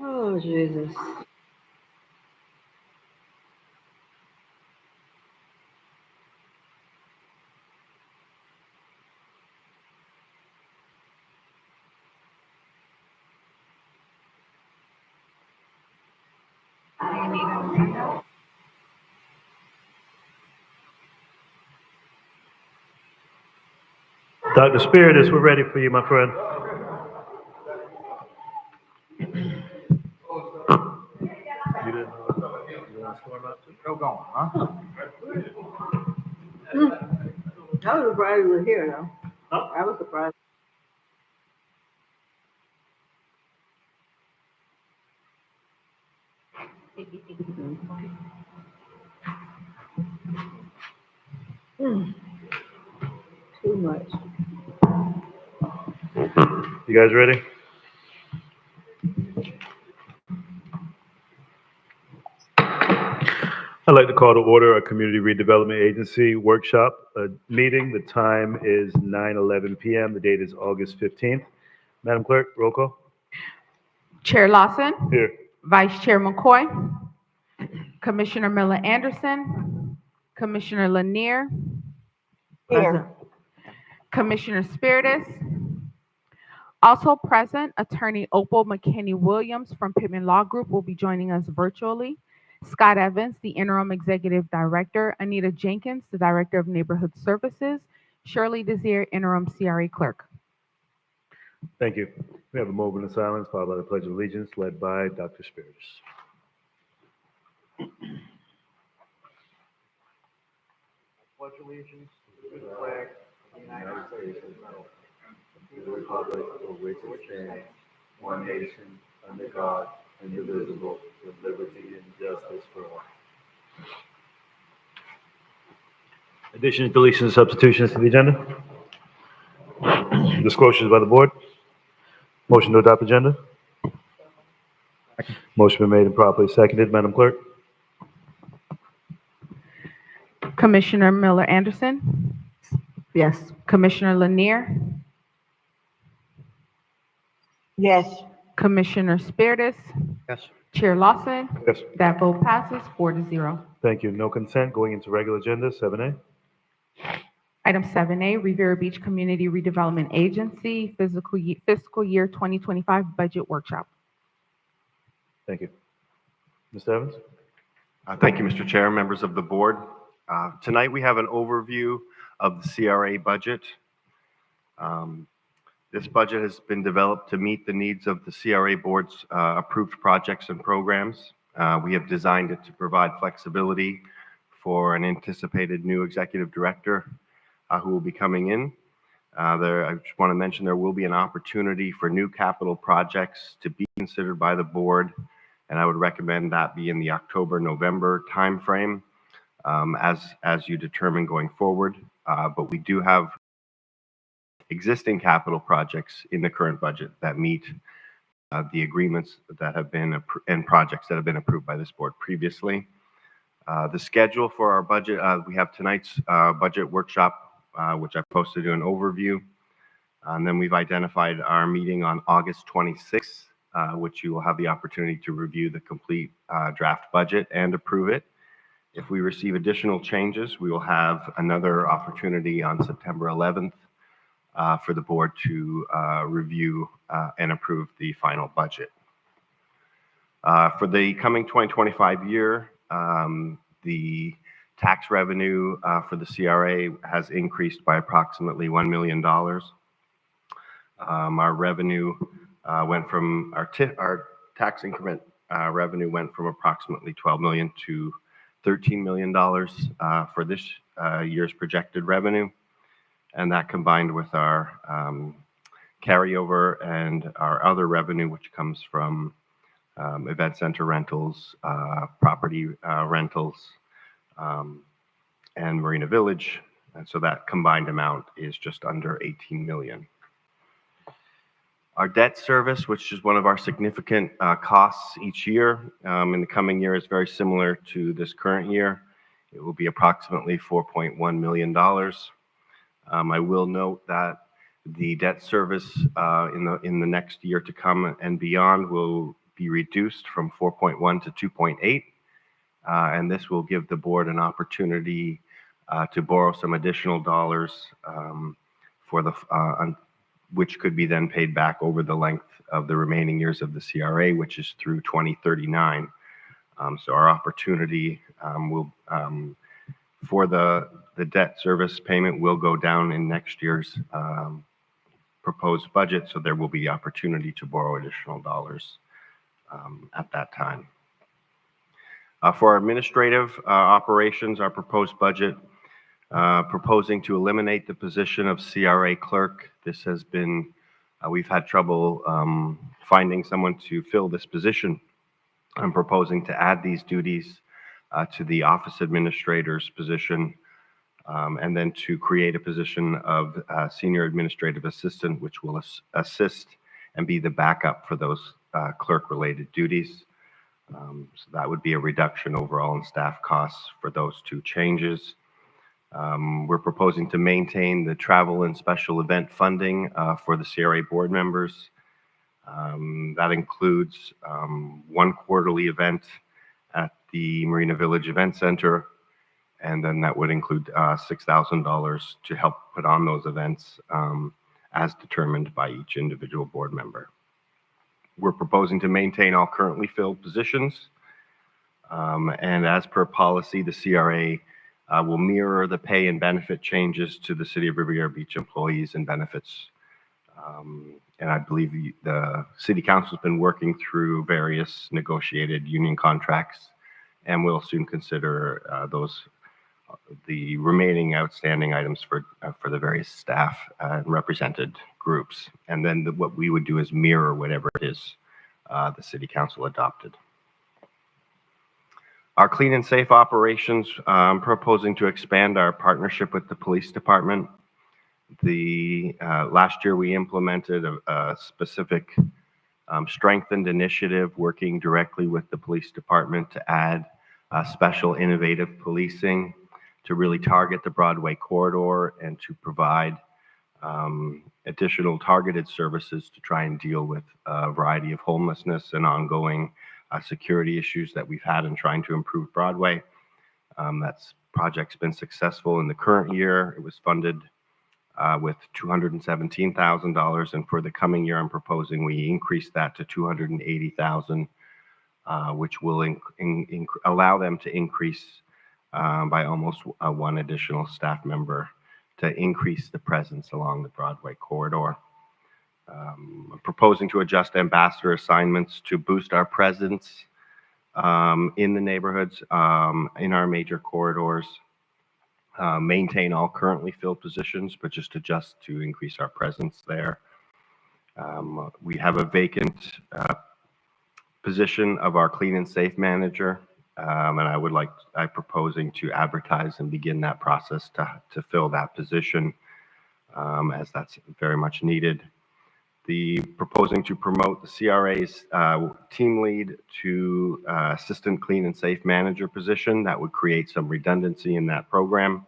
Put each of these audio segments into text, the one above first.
Oh, Jesus. Dr. Spiritus, we're ready for you, my friend. You didn't want to storm out too? Still going, huh? I was surprised you were here, though. Huh? I was surprised. Too much. You guys ready? I'd like to call to order a Community Redevelopment Agency workshop meeting. The time is 9:11 p.m. The date is August 15th. Madam Clerk, roll call. Chair Lawson, Here. Vice Chair McCoy, Commissioner Miller Anderson, Commissioner Lanier, Here. Commissioner Spiritus. Also present, Attorney Opal McKinney Williams from Pittman Law Group will be joining us virtually. Scott Evans, the Interim Executive Director, Anita Jenkins, the Director of Neighborhood Services, Shirley Desir, Interim CRA Clerk. Thank you. We have a moment of silence followed by the Pledge of Allegiance led by Dr. Spiritus. Pledge allegiance to the flag of the United States of America, to the republic for which it stands, one nation, under God, indivisible, with liberty and justice for all. Additions, deletions, substitutions to the agenda? Disclosures by the board? Motion to adopt agenda? Motion been made and properly seconded. Madam Clerk? Commissioner Miller Anderson, Yes. Commissioner Lanier, Yes. Commissioner Spiritus, Yes. Chair Lawson. Yes. That vote passes 4-0. Thank you. No consent. Going into regular agenda, 7A. Item 7A, Riviera Beach Community Redevelopment Agency fiscal year 2025 budget workshop. Thank you. Mr. Evans? Thank you, Mr. Chair, members of the board. Tonight we have an overview of the CRA budget. This budget has been developed to meet the needs of the CRA board's approved projects and programs. We have designed it to provide flexibility for an anticipated new executive director who will be coming in. I just want to mention there will be an opportunity for new capital projects to be considered by the board, and I would recommend that be in the October-November timeframe as you determine going forward. But we do have existing capital projects in the current budget that meet the agreements that have been and projects that have been approved by this board previously. The schedule for our budget, we have tonight's budget workshop, which I posted in an overview. And then we've identified our meeting on August 26th, which you will have the opportunity to review the complete draft budget and approve it. If we receive additional changes, we will have another opportunity on September 11th for the board to review and approve the final budget. For the coming 2025 year, the tax revenue for the CRA has increased by approximately $1 million. Our revenue went from our tax increment revenue went from approximately $12 million to $13 million for this year's projected revenue. And that combined with our carryover and our other revenue, which comes from event center rentals, property rentals, and Marina Village. And so that combined amount is just under 18 million. Our debt service, which is one of our significant costs each year, in the coming year is very similar to this current year. It will be approximately $4.1 million. I will note that the debt service in the next year to come and beyond will be reduced from 4.1 to 2.8. And this will give the board an opportunity to borrow some additional dollars which could be then paid back over the length of the remaining years of the CRA, which is through 2039. So our opportunity for the debt service payment will go down in next year's proposed budget, so there will be opportunity to borrow additional dollars at that time. For our administrative operations, our proposed budget proposing to eliminate the position of CRA clerk. This has been, we've had trouble finding someone to fill this position. I'm proposing to add these duties to the office administrator's position, and then to create a position of senior administrative assistant, which will assist and be the backup for those clerk-related duties. So that would be a reduction overall in staff costs for those two changes. We're proposing to maintain the travel and special event funding for the CRA board members. That includes one quarterly event at the Marina Village Event Center, and then that would include $6,000 to help put on those events as determined by each individual board member. We're proposing to maintain all currently filled positions, and as per policy, the CRA will mirror the pay and benefit changes to the City of Riviera Beach employees and benefits. And I believe the City Council has been working through various negotiated union contracts, and we'll soon consider the remaining outstanding items for the various staff and represented groups. And then what we would do is mirror whatever it is the City Council adopted. Our clean and safe operations, I'm proposing to expand our partnership with the police department. Last year we implemented a specific strengthened initiative working directly with the police department to add special innovative policing to really target the Broadway corridor and to provide additional targeted services to try and deal with a variety of homelessness and ongoing security issues that we've had in trying to improve Broadway. That project's been successful in the current year. It was funded with $217,000, and for the coming year, I'm proposing we increase that to $280,000, which will allow them to increase by almost one additional staff member to increase the presence along the Broadway corridor. I'm proposing to adjust ambassador assignments to boost our presence in the neighborhoods, in our major corridors, maintain all currently filled positions, but just adjust to increase our presence there. We have a vacant position of our clean and safe manager, and I'm proposing to advertise and begin that process to fill that position, as that's very much needed. Proposing to promote the CRA's team lead to assistant clean and safe manager position. That would create some redundancy in that program.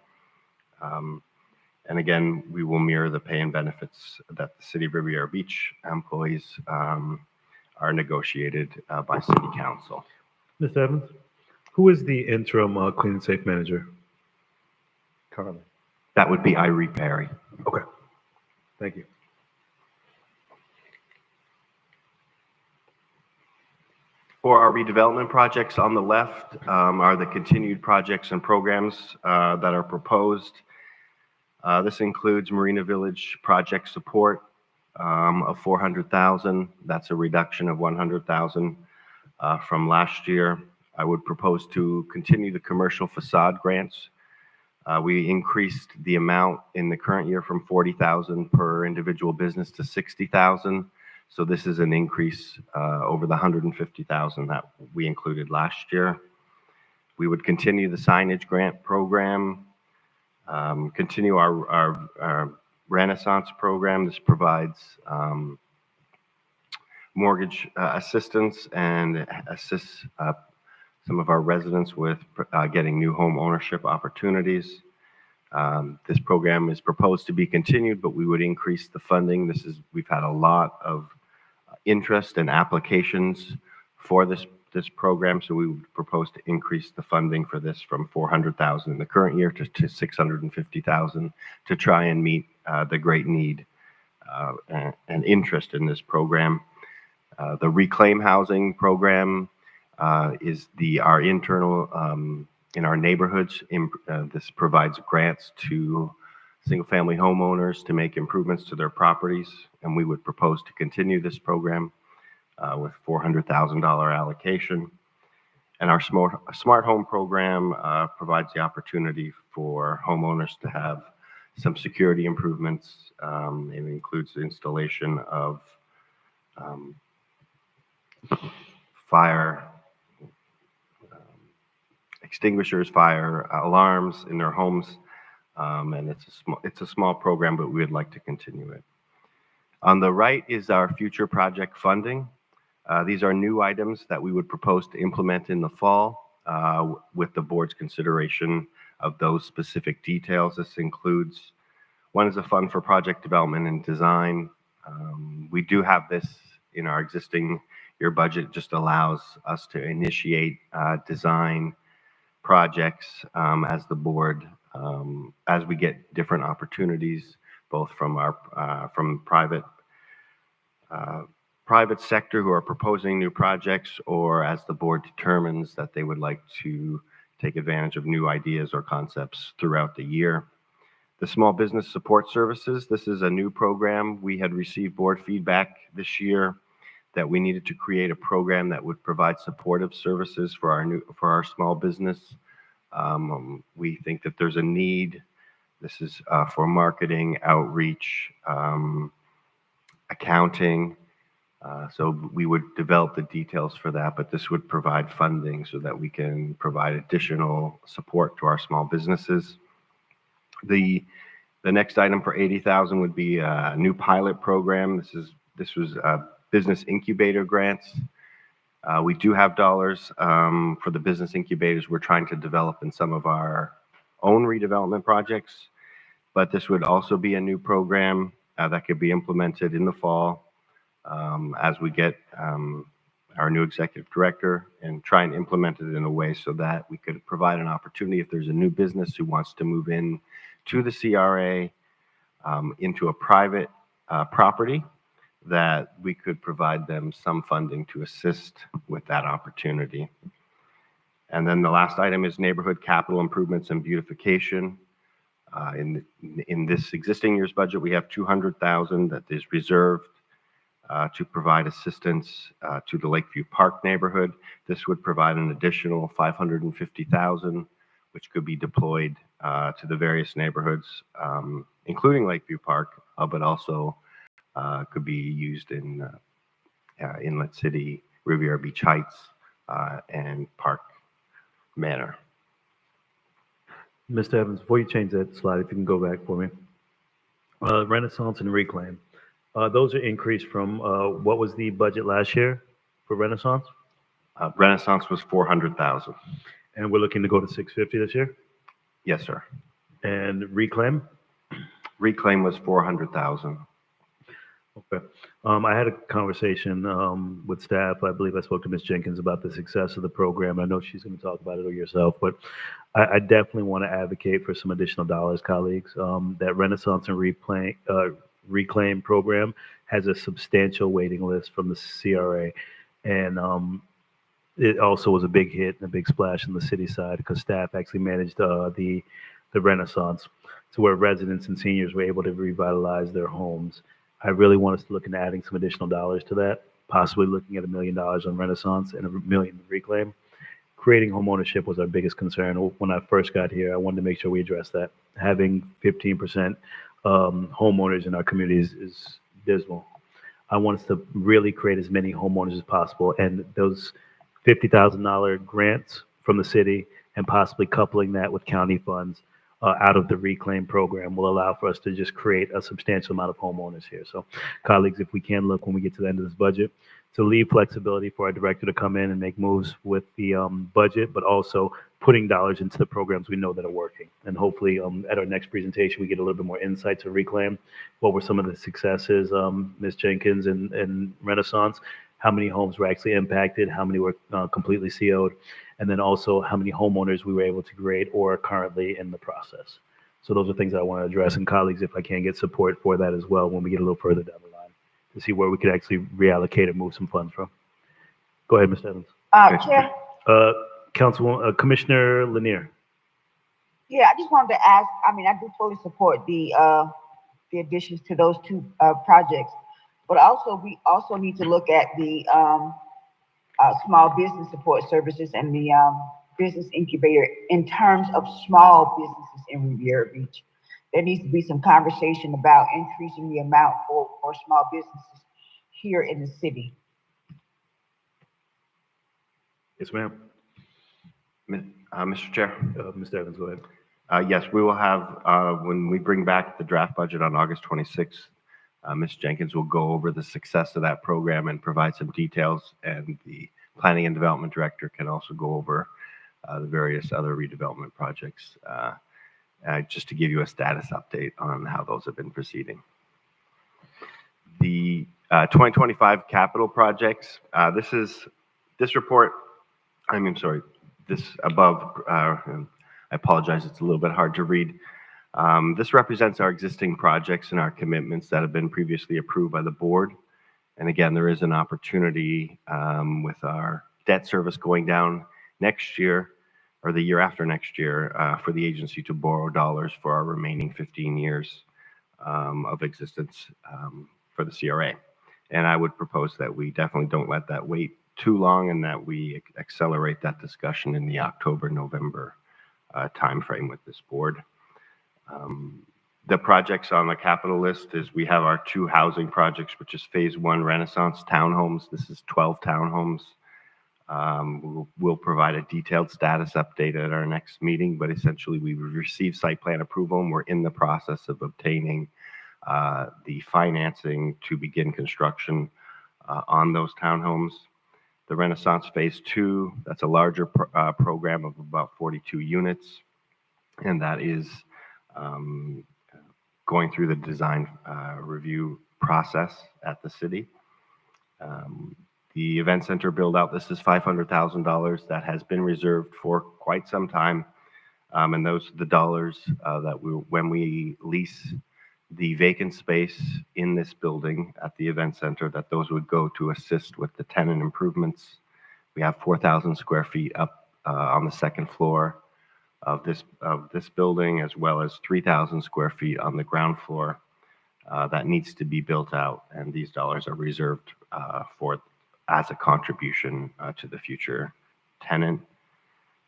And again, we will mirror the pay and benefits that the City of Riviera Beach employees are negotiated by City Council. Mr. Evans, who is the interim clean and safe manager currently? That would be Irene Perry. Okay, thank you. For our redevelopment projects on the left are the continued projects and programs that are proposed. This includes Marina Village project support of $400,000. That's a reduction of $100,000 from last year. I would propose to continue the commercial facade grants. We increased the amount in the current year from $40,000 per individual business to $60,000. So this is an increase over the $150,000 that we included last year. We would continue the signage grant program, continue our Renaissance program. This provides mortgage assistance and assists some of our residents with getting new home ownership opportunities. This program is proposed to be continued, but we would increase the funding. We've had a lot of interest and applications for this program. So we would propose to increase the funding for this from $400,000 in the current year to $650,000 to try and meet the great need and interest in this program. The Reclaim Housing Program is our internal in our neighborhoods. This provides grants to single-family homeowners to make improvements to their properties, and we would propose to continue this program with $400,000 allocation. And our smart home program provides the opportunity for homeowners to have some security improvements. It includes the installation of fire extinguishers, fire alarms in their homes, and it's a small program, but we would like to continue it. On the right is our future project funding. These are new items that we would propose to implement in the fall with the board's consideration of those specific details. This includes, one is a fund for project development and design. We do have this in our existing year budget. It just allows us to initiate design projects as the board, as we get different opportunities, both from our from private sector who are proposing new projects, or as the board determines that they would like to take advantage of new ideas or concepts throughout the year. The Small Business Support Services, this is a new program. We had received board feedback this year that we needed to create a program that would provide supportive services for our small business. We think that there's a need. This is for marketing, outreach, accounting. So we would develop the details for that, but this would provide funding so that we can provide additional support to our small businesses. The next item for $80,000 would be a new pilot program. This was business incubator grants. We do have dollars for the business incubators we're trying to develop in some of our own redevelopment projects, but this would also be a new program that could be implemented in the fall as we get our new executive director and try and implement it in a way so that we could provide an opportunity if there's a new business who wants to move in to the CRA into a private property, that we could provide them some funding to assist with that opportunity. And then the last item is neighborhood capital improvements and beautification. In this existing year's budget, we have $200,000 that is reserved to provide assistance to the Lakeview Park neighborhood. This would provide an additional $550,000, which could be deployed to the various neighborhoods, including Lakeview Park, but also could be used in Inlet City, Riviera Beach Heights, and Park Manor. Mr. Evans, before you change that slide, if you can go back for me. Renaissance and Reclaim. Those are increased from what was the budget last year for Renaissance? Renaissance was $400,000. And we're looking to go to $650 this year? Yes, sir. And Reclaim? Reclaim was $400,000. Okay. I had a conversation with staff. I believe I spoke to Ms. Jenkins about the success of the program. I know she's going to talk about it or yourself, but I definitely want to advocate for some additional dollars, colleagues. That Renaissance and Reclaim program has a substantial waiting list from the CRA, and it also was a big hit and a big splash on the city side because staff actually managed the Renaissance to where residents and seniors were able to revitalize their homes. I really want us to look into adding some additional dollars to that, possibly looking at $1 million on Renaissance and $1 million in Reclaim. Creating homeownership was our biggest concern. When I first got here, I wanted to make sure we addressed that. Having 15% homeowners in our communities is dismal. I want us to really create as many homeowners as possible, and those $50,000 grants from the city and possibly coupling that with county funds out of the Reclaim program will allow for us to just create a substantial amount of homeowners here. So, colleagues, if we can look when we get to the end of this budget to leave flexibility for our director to come in and make moves with the budget, but also putting dollars into the programs we know that are working. And hopefully at our next presentation, we get a little bit more insight to Reclaim. What were some of the successes, Ms. Jenkins and Renaissance? how many homes were actually impacted, how many were completely CO'd, and then also how many homeowners we were able to create or are currently in the process. So those are things that I want to address, and colleagues, if I can get support for that as well when we get a little further down the line to see where we could actually reallocate and move some funds from. Go ahead, Mr. Evans. Chair, Commissioner Lanier. yeah, I just wanted to ask, I mean, I do fully support the additions to those two, projects. But also, we also need to look at the, small business support services and the, business incubator in terms of small businesses in Riviera Beach. There needs to be some conversation about increasing the amount for small businesses here in the city. Yes, ma'am. Mr. Chair. Mr. Evans, go ahead. Yes, we will have, when we bring back the draft budget on August 26th, Ms. Jenkins will go over the success of that program and provide some details, and the Planning and Development Director can also go over the various other redevelopment projects, just to give you a status update on how those have been proceeding. The 2025 capital projects, this report, this above, I apologize, it's a little bit hard to read. This represents our existing projects and our commitments that have been previously approved by the board. And again, there is an opportunity with our debt service going down next year or the year after next year for the agency to borrow dollars for our remaining 15 years of existence for the CRA. And I would propose that we definitely don't let that wait too long and that we accelerate that discussion in the October-November timeframe with this board. The projects on the capital list is we have our two housing projects, which is Phase 1 Renaissance Townhomes. This is 12 townhomes. We'll provide a detailed status update at our next meeting, but essentially we received site plan approval and we're in the process of obtaining the financing to begin construction on those townhomes. The Renaissance Phase 2, that's a larger program of about 42 units, and that is going through the design review process at the city. The event center build out, this is $500,000 that has been reserved for quite some time. And those are the dollars that when we lease the vacant space in this building at the event center, that those would go to assist with the tenant improvements. We have 4,000 square feet up on the second floor of this building, as well as 3,000 square feet on the ground floor that needs to be built out, and these dollars are reserved for as a contribution to the future tenant.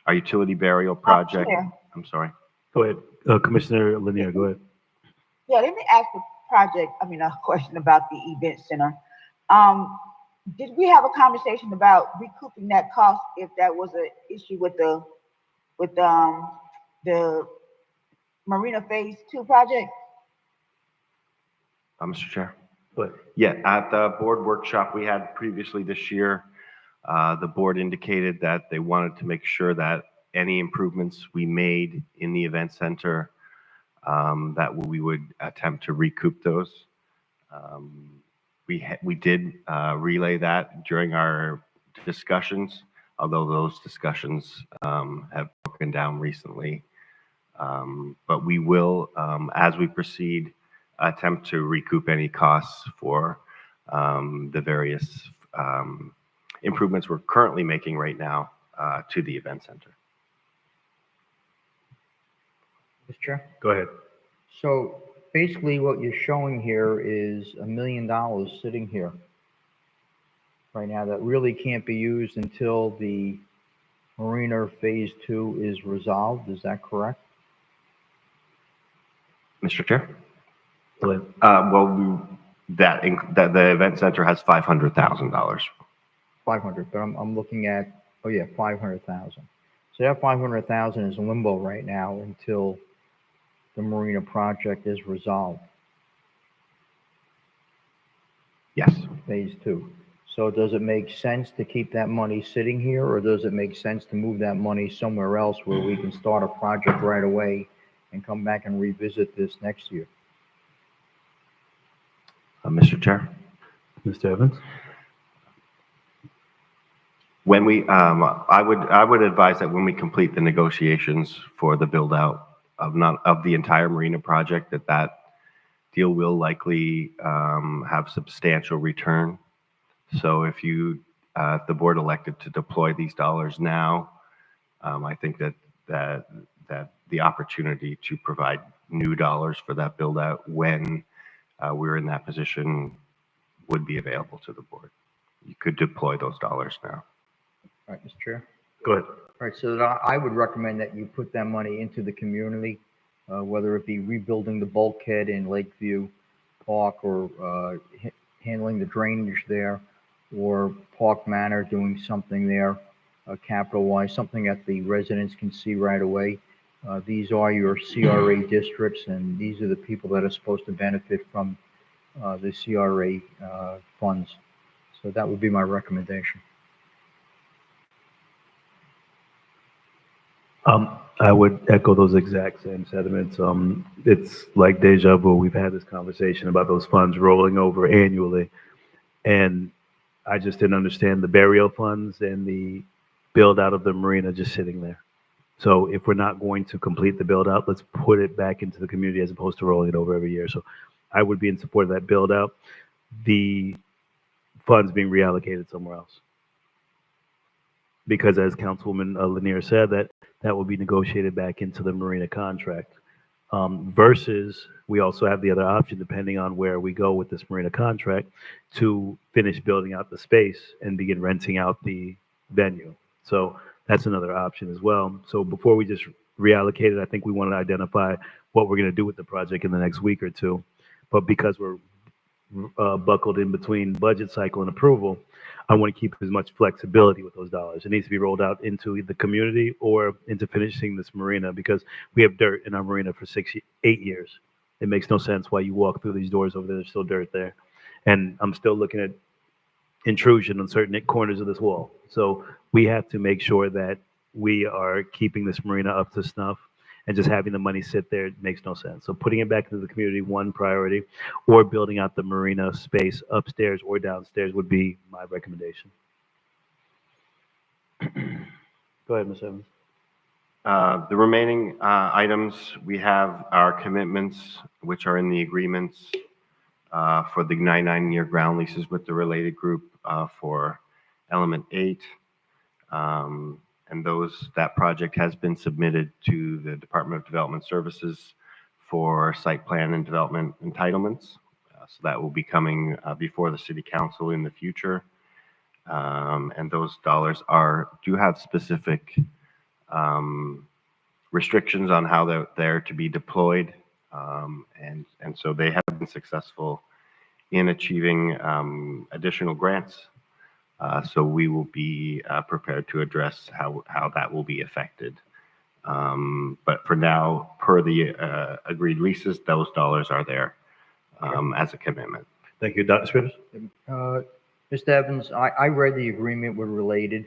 Our utility burial project. Chair. I'm sorry. Go ahead, Commissioner Lanier. Go ahead. Yeah, let me ask a question about the event center. Did we have a conversation about recouping that cost if that was an issue with the Marina Phase 2 project? Mr. Chair. Go ahead. Yeah, at the board workshop we had previously this year, the board indicated that they wanted to make sure that any improvements we made in the event center, that we would attempt to recoup those. We did relay that during our discussions, although those discussions have broken down recently. But we will, as we proceed, attempt to recoup any costs for the various improvements we're currently making right now to the event center. Mr. Chair? Go ahead. So basically what you're showing here is $1 million sitting here right now that really can't be used until the Marina Phase 2 is resolved. Is that correct? Mr. Chair? Go ahead. Well, that the event center has $500,000. 500, but I'm looking at, oh yeah, 500,000. So that 500,000 is in limbo right now until the Marina project is resolved. Yes. Phase 2. So does it make sense to keep that money sitting here, or does it make sense to move that money somewhere else where we can start a project right away and come back and revisit this next year? Mr. Chair? Mr. Evans? When we, I would advise that when we complete the negotiations for the build out of the entire marina project, that deal will likely have substantial return. So if the board elected to deploy these dollars now, I think that the opportunity to provide new dollars for that build out when we're in that position would be available to the board. You could deploy those dollars now. All right, Mr. Chair. Go ahead. All right, so that I would recommend that you put that money into the community, whether it be rebuilding the bulkhead in Lakeview Park or handling the drainage there, or Park Manor doing something there, capital-wise, something that the residents can see right away. These are your CRA districts, and these are the people that are supposed to benefit from the CRA funds. So that would be my recommendation. I would echo those exact same sentiments. It's like deja vu. We've had this conversation about those funds rolling over annually, and I just didn't understand the burial funds and the build out of the marina just sitting there. So if we're not going to complete the build out, let's put it back into the community as opposed to rolling it over every year. So I would be in support of that build out. The funds being reallocated somewhere else. Because as Councilwoman Lanier said, that will be negotiated back into the marina contract. Versus we also have the other option, depending on where we go with this marina contract, to finish building out the space and begin renting out the venue. So that's another option as well. So before we just reallocate it, I think we want to identify what we're going to do with the project in the next week or two. But because we're buckled in between budget cycle and approval, I want to keep as much flexibility with those dollars. It needs to be rolled out into the community or into finishing this marina, because we have dirt in our marina for 8 years. It makes no sense why you walk through these doors over there, there's still dirt there. And I'm still looking at intrusion on certain corners of this wall. So we have to make sure that we are keeping this marina up to snuff, and just having the money sit there makes no sense. So putting it back into the community, one priority, or building out the marina space upstairs or downstairs would be my recommendation. Go ahead, Ms. Evans. The remaining items, we have our commitments, which are in the agreements for the 99-year ground leases with the related group for element 8. And that project has been submitted to the Department of Development Services for site plan and development entitlements. So that will be coming before the City Council in the future. And those dollars do have specific restrictions on how they're to be deployed. And so they have been successful in achieving additional grants. So we will be prepared to address how that will be affected. But for now, per the agreed leases, those dollars are there as a commitment. Thank you. Dr. Spitters? Mr. Evans, I read the agreement with Related,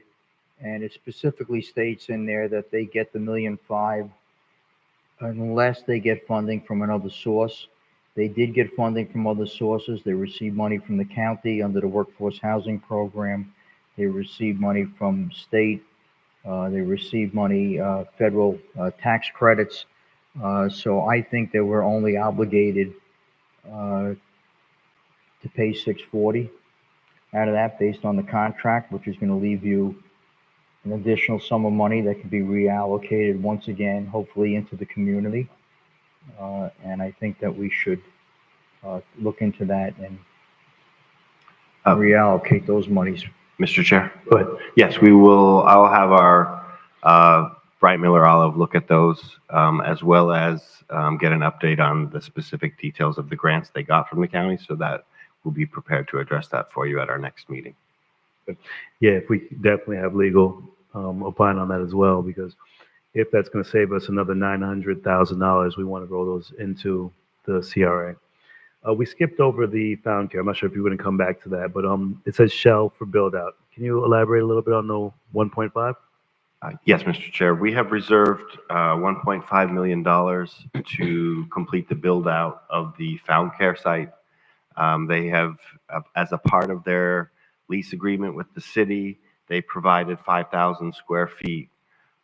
and it specifically states in there that they get the $1.5 million unless they get funding from another source. They did get funding from other sources. They received money from the county under the workforce housing program. They received money from state. They received money, federal tax credits. So I think that we're only obligated to pay $640 out of that based on the contract, which is going to leave you an additional sum of money that can be reallocated once again, hopefully into the community. And I think that we should look into that and reallocate those monies. Mr. Chair? Go ahead. Yes, we will. I'll have our Bright Miller Olive look at those, as well as get an update on the specific details of the grants they got from the county, so that we'll be prepared to address that for you at our next meeting. Yeah, if we definitely have legal opine on that as well, because if that's going to save us another $900,000, we want to roll those into the CRA. We skipped over the found care. I'm not sure if you wouldn't come back to that, but it says shell for build out. Can you elaborate a little bit on the 1.5? Yes, Mr. Chair. We have reserved $1.5 million to complete the build out of the found care site. They have, as a part of their lease agreement with the city, They provided 5,000 square feet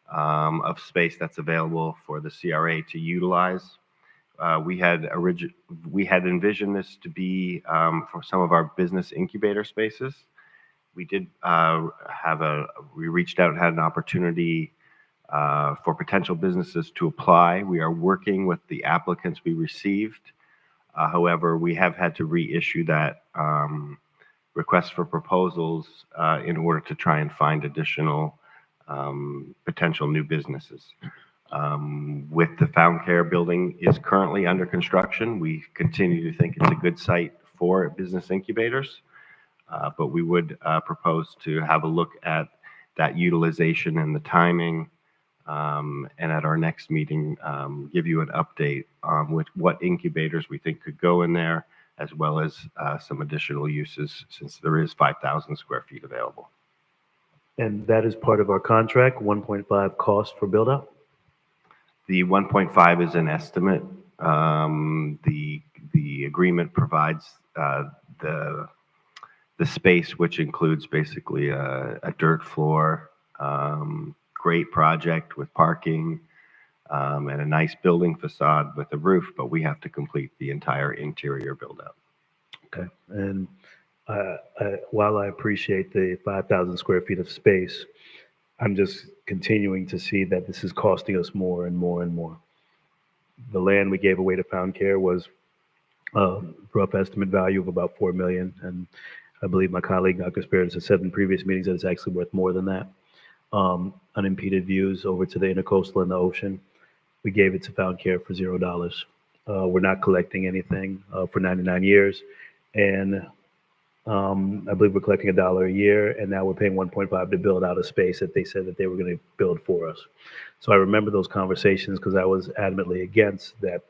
of space that's available for the CRA to utilize. We had envisioned this to be for some of our business incubator spaces. We did we reached out and had an opportunity for potential businesses to apply. We are working with the applicants we received. However, we have had to reissue that request for proposals in order to try and find additional potential new businesses. With the Found Care building is currently under construction, we continue to think it's a good site for business incubators, but we would propose to have a look at that utilization and the timing, and at our next meeting, give you an update with what incubators we think could go in there, as well as some additional uses, since there is 5,000 square feet available. And that is part of our contract, 1.5 cost for build out? The 1.5 is an estimate. The agreement provides the space, which includes basically a dirt floor, great project with parking, and a nice building facade with a roof, but we have to complete the entire interior build out. Okay. And while I appreciate the 5,000 square feet of space, I'm just continuing to see that this is costing us more and more and more. The land we gave away to Found Care was a rough estimate value of about $4 million. And I believe my colleague, Dr. Spears, has said in previous meetings that it's actually worth more than that. Unimpeded views over to the intercoastal and the ocean. We gave it to Found Care for $0. We're not collecting anything for 99 years. And I believe we're collecting $1 a year, and now we're paying 1.5 to build out a space that they said that they were going to build for us. So I remember those conversations because I was adamantly against that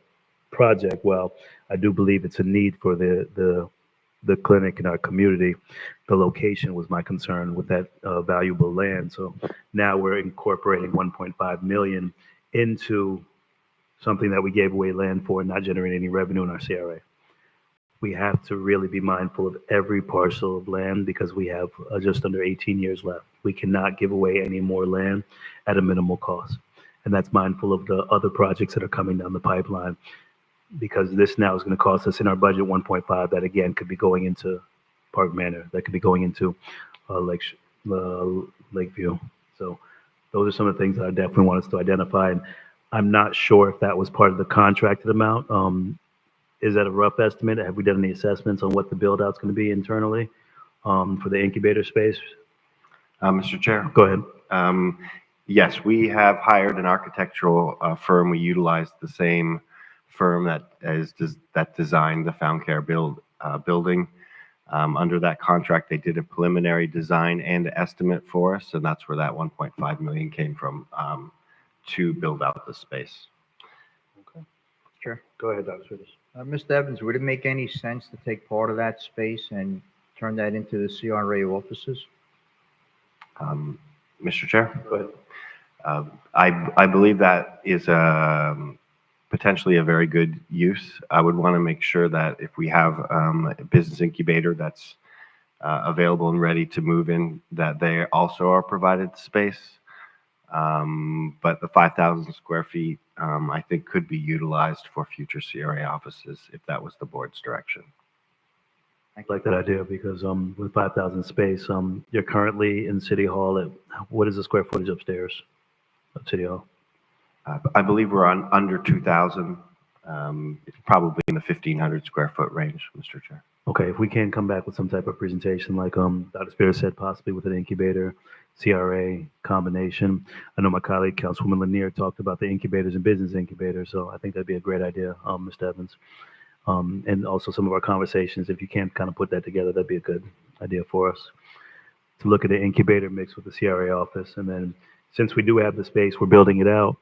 project. Well, I do believe it's a need for the clinic in our community. The location was my concern with that valuable land. So now we're incorporating 1.5 million into something that we gave away land for and not generating any revenue in our CRA. We have to really be mindful of every parcel of land because we have just under 18 years left. We cannot give away any more land at a minimal cost. And that's mindful of the other projects that are coming down the pipeline, because this now is going to cost us in our budget 1.5 that again could be going into Park Manor, that could be going into Lakeview. So those are some of the things that I definitely want us to identify. And I'm not sure if that was part of the contracted amount. Is that a rough estimate? Have we done any assessments on what the build out's going to be internally for the incubator space? Mr. Chair? Go ahead. Yes, we have hired an architectural firm. We utilized the same firm that designed the Found Care building. Under that contract, they did a preliminary design and estimate for us, and that's where that 1.5 million came from to build out the space. Okay. Sure. Go ahead, Dr. Swedish. Mr. Evans, would it make any sense to take part of that space and turn that into the CRA offices? Mr. Chair? Go ahead. I believe that is potentially a very good use. I would want to make sure that if we have a business incubator that's available and ready to move in, that they also are provided space. But the 5,000 square feet, I think, could be utilized for future CRA offices if that was the board's direction. I like that idea because with 5,000 space, you're currently in City Hall at, what is the square footage upstairs of City Hall? I believe we're on under 2,000. It's probably in the 1,500 square foot range, Mr. Chair. Okay, if we can come back with some type of presentation, like Dr. Spears said, possibly with an incubator, CRA combination. I know my colleague, Councilwoman Lanier, talked about the incubators and business incubators, so I think that'd be a great idea, Mr. Evans. And also some of our conversations, if you can kind of put that together, that'd be a good idea for us. To look at the incubator mixed with the CRA office, and then since we do have the space, we're building it out,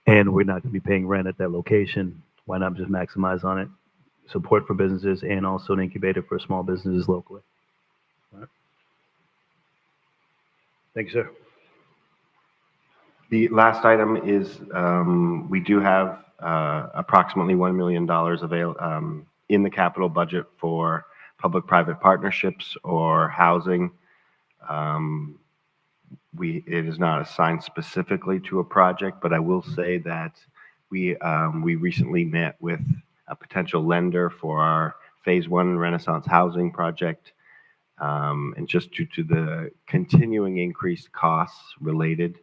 and we're not going to be paying rent at that location, why not just maximize on it? Support for businesses and also an incubator for small businesses locally. All right. Thank you, sir. The last item is we do have approximately $1 million in the capital budget for public-private partnerships or housing. it is not assigned specifically to a project, but I will say that we recently met with a potential lender for our Phase 1 Renaissance Housing project. And just due to the continuing increased costs related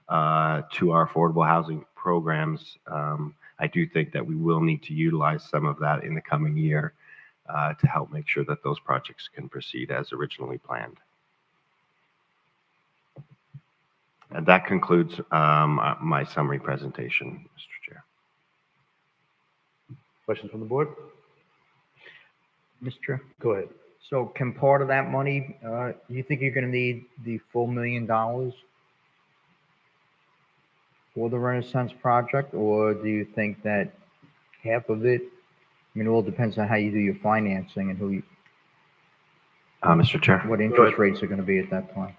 to our affordable housing programs, I do think that we will need to utilize some of that in the coming year to help make sure that those projects can proceed as originally planned. And that concludes my summary presentation, Mr. Chair. Questions from the board? Mr. Chair? Go ahead. So can part of that money, you think you're going to need the full $1 million for the Renaissance project, or do you think that half of it, I mean, it all depends on how you do your financing and who you, Mr. Chair? what interest rates are going to be at that point?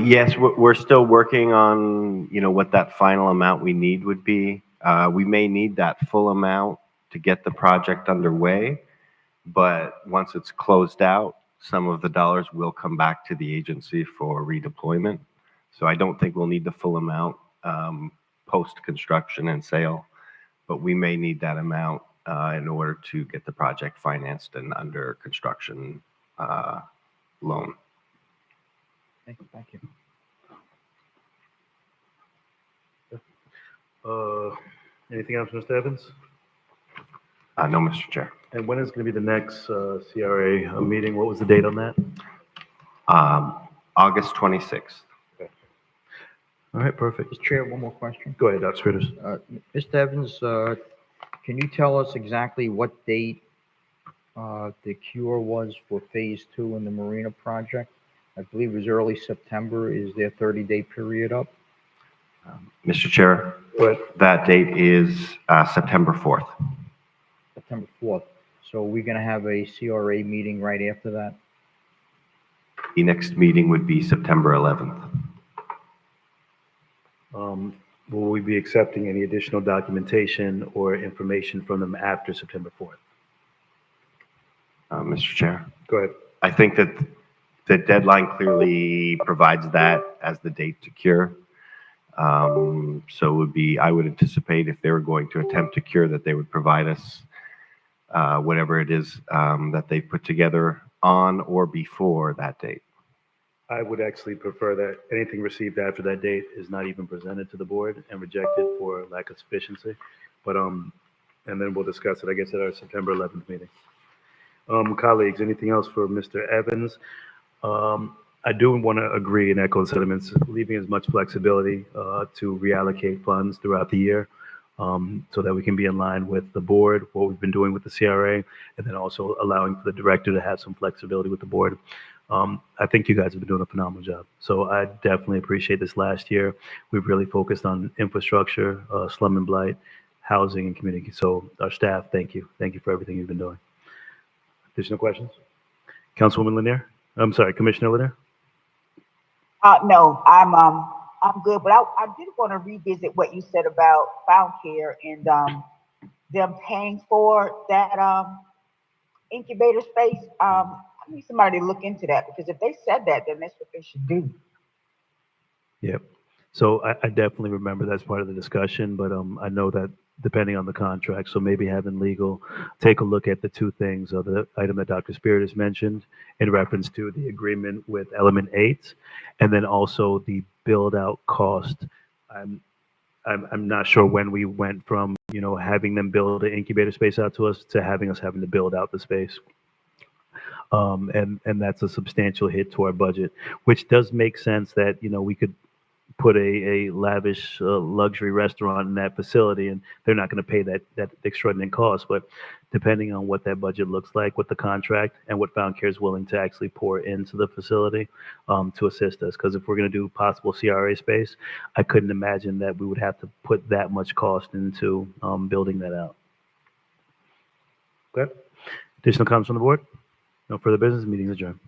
Yes, we're still working on, what that final amount we need would be. We may need that full amount to get the project underway, but once it's closed out, some of the dollars will come back to the agency for redeployment. So I don't think we'll need the full amount post-construction and sale, but we may need that amount in order to get the project financed and under construction loan. Thank you. Anything else, Mr. Evans? No, Mr. Chair. And when is going to be the next CRA meeting? What was the date on that? August 26th. All right, perfect. Mr. Chair, one more question. Go ahead, Dr. Spitters. Mr. Evans, can you tell us exactly what date the cure was for Phase 2 in the Marina project? I believe it was early September. Is their 30-day period up? Mr. Chair, that date is September 4th. September 4th. So are we going to have a CRA meeting right after that? The next meeting would be September 11th. Will we be accepting any additional documentation or information from them after September 4th? Mr. Chair? Go ahead. I think that the deadline clearly provides that as the date to cure. So it would be, I would anticipate if they were going to attempt to cure, that they would provide us whatever it is that they put together on or before that date. I would actually prefer that anything received after that date is not even presented to the board and rejected for lack of sufficiency. But and then we'll discuss it, I guess, at our September 11th meeting. Colleagues, anything else for Mr. Evans? I do want to agree and echo the sentiments, leaving as much flexibility to reallocate funds throughout the year so that we can be in line with the board, what we've been doing with the CRA, and then also allowing for the director to have some flexibility with the board. I think you guys have been doing a phenomenal job. So I definitely appreciate this last year. We've really focused on infrastructure, slum and blight, housing, and community. So our staff, thank you. Thank you for everything you've been doing. Additional questions? Councilwoman Lanier? I'm sorry, Commissioner Lanier? No, I'm good, but I did want to revisit what you said about Found Care and them paying for that incubator space. I need somebody to look into that, because if they said that, then that's what they should do. Yep. So I definitely remember that's part of the discussion, but I know that depending on the contract, so maybe having legal take a look at the two things of the item that Dr. Spirit has mentioned in reference to the agreement with Element 8, and then also the build out cost. I'm not sure when we went from, having them build an incubator space out to us to having to build out the space. And that's a substantial hit to our budget, which does make sense that, we could put a lavish luxury restaurant in that facility and they're not going to pay that extraordinary cost. But depending on what that budget looks like with the contract and what Found Care is willing to actually pour into the facility to assist us. Because if we're going to do possible CRA space, I couldn't imagine that we would have to put that much cost into building that out. Okay. Additional comments from the board? No further business. Meeting is adjourned.